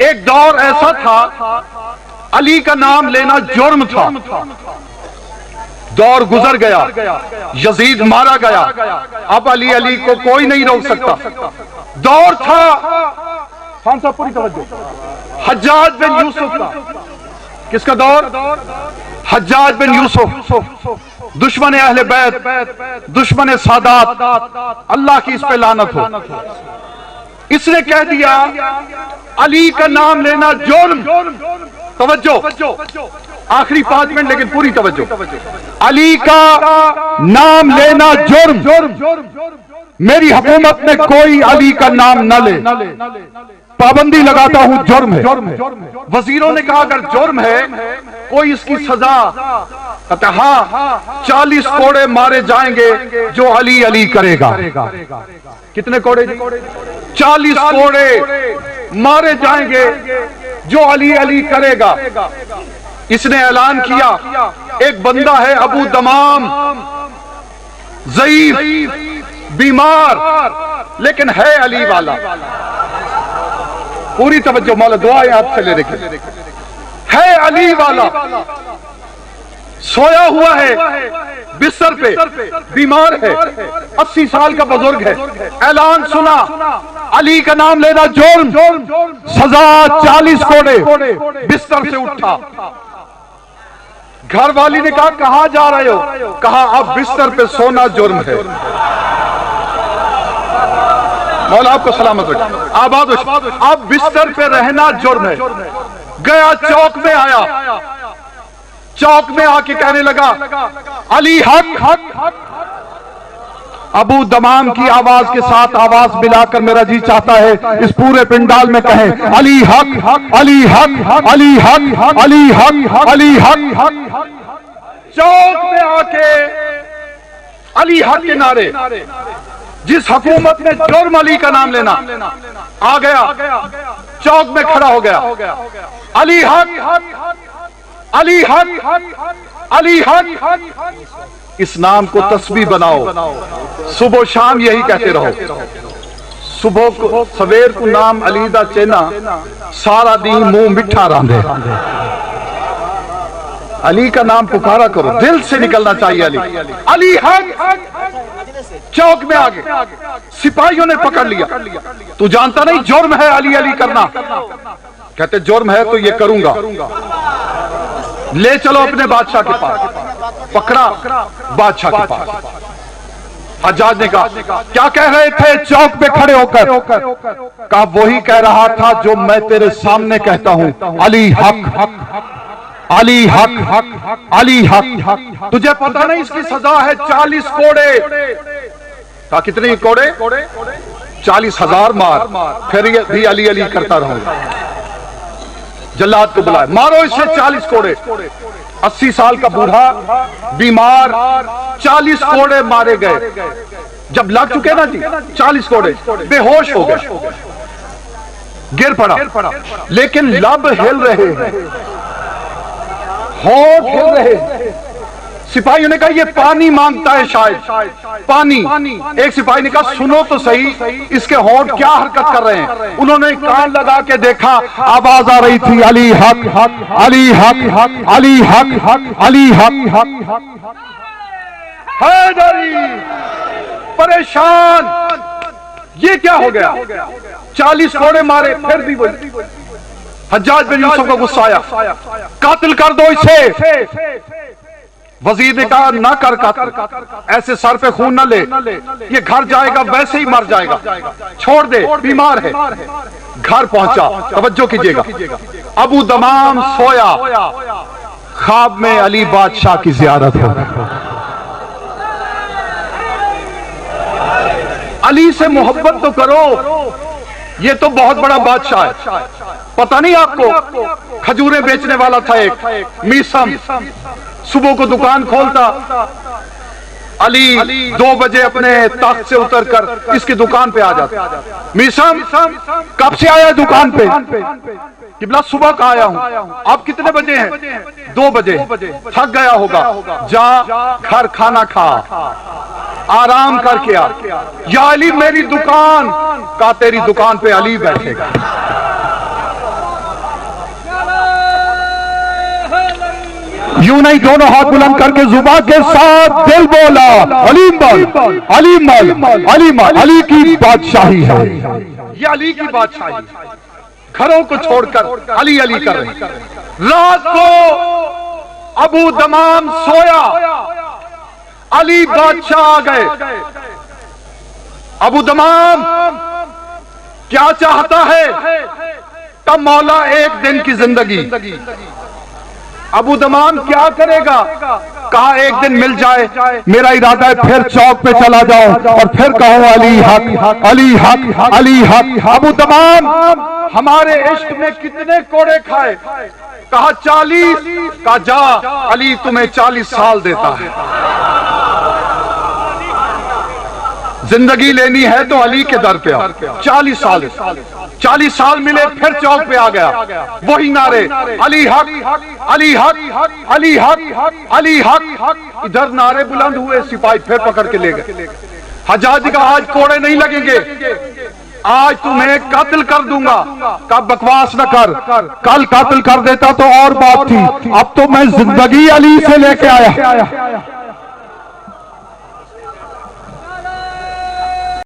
एक दौर ऐसा था अली का नाम लेना जुर्म था। दौर गुजर गया, यजीद मारा गया, अब अली अली को कोई नहीं रोक सकता। दौर था खान साहब पूरी तवज्जो, हज्जाज बिन यूसुफ का। किसका दौर? हज्जाज बिन यूसुफ, दुश्मन अहले बैत, दुश्मन सादात, अल्लाह की इस पे लानत हो। इसने कह दिया अली का नाम लेना जुर्म। तवज्जो, आखिरी 5 मिनट लेकिन पूरी तवज्जो। अली का नाम लेना जुर्म, मेरी हुकूमत में कोई अली का नाम न ले, पाबंदी लगाता हूं, जुर्म है। वजीरों ने कहा अगर जुर्म है कोई इसकी सजा, कहता हाँ 40 कोड़े मारे जाएंगे जो अली अली करेगा। कितने कोड़े? 40 कोड़े मारे जाएंगे जो अली अली करेगा। इसने ऐलान किया एक बंदा है अबू दमाम, ज़ईफ, बीमार, लेकिन है अली वाला। पूरी तवज्जो, मौला दुआएं आपसे ले रखी है। अली वाला सोया हुआ है बिस्तर पे, बीमार है, 80 साल का बुजुर्ग है। ऐलान सुना अली का नाम लेना जुर्म, सजा 40 कोड़े। बिस्तर से उठा, घर वाली ने कहा कहां जा रहे हो? कहा अब बिस्तर पे सोना जुर्म है। मौला आपको सलामत रखे, आबाद हो। अब बिस्तर पे रहना जुर्म है। गया चौक में, आया चौक में आके कहने लगा अली हक। अबू दमाम की आवाज के साथ आवाज मिलाकर मेरा जी चाहता है इस पूरे पिंडाल में कहें अली हक, अली हक, अली हक, अली हक, अली हक। चौक में आके अली हक के नारे, जिस हुकूमत में जुर्म अली का नाम लेना आ गया, चौक में खड़ा हो गया अली हक, अली हक, अली हक। इस नाम को तस्बीह बनाओ, सुबह शाम यही कहते रहो। सुबह को सवेर को नाम अली दा चेना, सारा दिन मुंह मिठा रांधे। अली का नाम पुकारा करो, दिल से निकलना चाहिए अली। अली हक। चौक में आगे सिपाहियों ने पकड़ लिया, तू जानता नहीं जुर्म है अली अली करना? कहते जुर्म है तो ये करूंगा, ले चलो अपने बादशाह के पास। पकड़ा बादशाह के पास। हज्जाज ने कहा क्या कह रहे थे चौक पे खड़े होकर? कहा वही कह रहा था जो मैं तेरे सामने कहता हूं, अली हक, अली हक, अली हक। तुझे पता नहीं इसकी सजा है 40 कोड़े। कहा कितने कोड़े? 40,000 मार, फिर ये भी अली अली करता रहूंगा। जल्लाद को बुलाए, मारो इसे 40 कोड़े। 80 साल का बूढ़ा बीमार, 40 कोड़े मारे गए। जब लग चुके ना जी 40 कोड़े, बेहोश हो गए, गिर पड़ा। लेकिन लब हिल रहे हैं, होंठ हिल रहे हैं। सिपाहियों ने कहा ये पानी मांगता है शायद, पानी। एक सिपाही ने कहा सुनो तो सही, इसके होंठ क्या हरकत कर रहे हैं? उन्होंने कान लगा के देखा, आवाज आ रही थी अली हक, अली हक, अली हक, अली हक। हैदरी परेशान, ये क्या हो गया? 40 कोड़े मारे, फिर भी वही। हज्जाज बिन यूसुफ को गुस्सा आया, कातिल कर दो इसे। वजीर ने कहा ना कर कातिल, ऐसे सर पे खून न ले, ये घर जाएगा वैसे ही मर जाएगा, छोड़ दे, बीमार है। घर पहुंचा, तवज्जो कीजिएगा, अबू दमाम सोया, ख्वाब में अली बादशाह की जियारत हो। अली से मोहब्बत तो करो, ये तो बहुत बड़ा बादशाह है। पता नहीं आपको, खजूरें बेचने वाला था एक मीसम, सुबह को दुकान खोलता। अली 2 बजे अपने तख्त से उतरकर इसकी दुकान पे आ जाता। मीसम कब से आया दुकान पे? किबला सुबह का आया हूं। आप कितने बजे हैं? 2 बजे। थक गया होगा, जा घर खाना खा, आराम करके आ। या अली मेरी दुकान का, तेरी दुकान पे अली बैठेगा। यूं नहीं, दोनों हाथ बुलंद करके जुबान के साथ दिल बोला, अली मल, अली मल, अली मल। अली की बादशाही है, ये अली की बादशाही। घरों को छोड़कर अली अली कर रहे। रात को अबू दमाम सोया, अली बादशाह आ गए। अबू दमाम क्या चाहता है? तब मौला एक दिन की जिंदगी। अबू दमाम क्या करेगा? कहा एक दिन मिल जाए, मेरा इरादा है फिर चौक पे चला जाऊं और फिर कहूं अली हक, अली हक, अली हक। अबू दमाम हमारे इश्क में कितने कोड़े खाए? कहा 40। कहा जा, अली तुम्हें 40 साल देता है। जिंदगी लेनी है तो अली के दर पे आओ। 40 साल, 40 साल मिले, फिर चौक पे आ गया, वही नारे, अली हक, अली हक, अली हक, अली हक। इधर नारे बुलंद हुए, सिपाही फिर पकड़ के ले गए। हज्जाज का आज कोड़े नहीं लगेंगे, आज तुम्हें कत्ल कर दूंगा। कब बकवास न कर, कल कत्ल कर देता तो और बात थी, अब तो मैं जिंदगी अली से लेके आया।